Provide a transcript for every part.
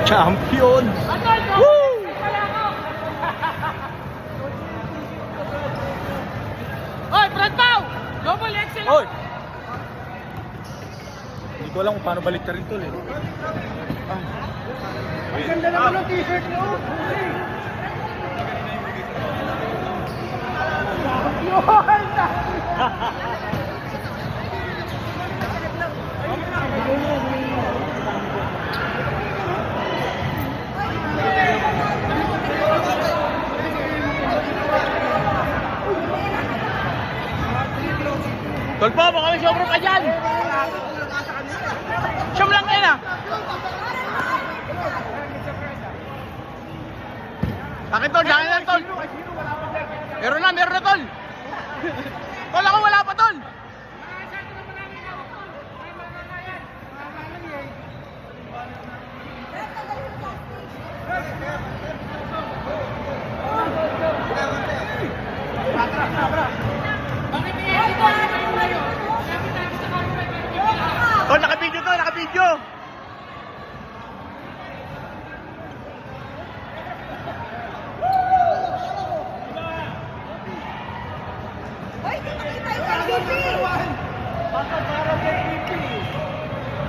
Champion! Woo! Oy, Brad Pau! Double XL ako! Oy! Hindi ko alam kung paano balik rin tol eh. Ang ganda naman ng t-shirt mo! Tol po, baka may sobro ka dyan! Siyam lang yan ah! Bakit tol? Bakit na tol? Meron na tol! Tol ako wala pa tol! Tol, naka-video to, naka-video!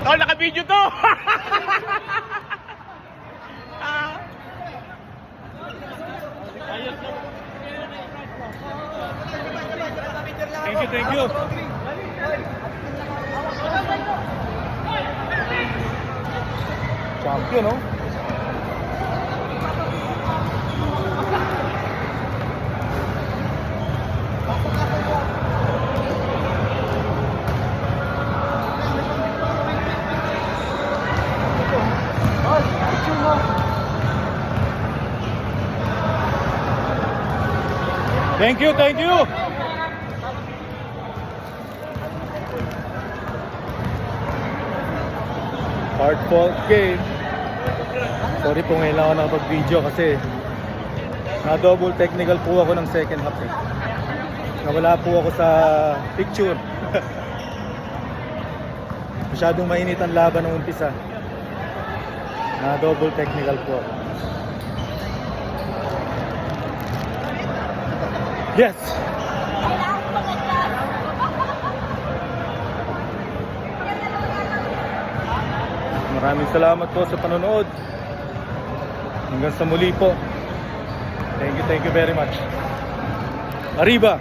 Tol, naka-video to! Thank you. Champion, no? Thank you. Hard fought game. Sorry po ngayon lang ako nakapag-video kasi na-double technical po ako ng second half eh. Nawala po ako sa picture. Masyadong mainit ang laban ng umpisa. Na-double technical po ako. Yes! Maraming salamat po sa panonood. Hanggang sa muli po. Thank you very much. Arriba!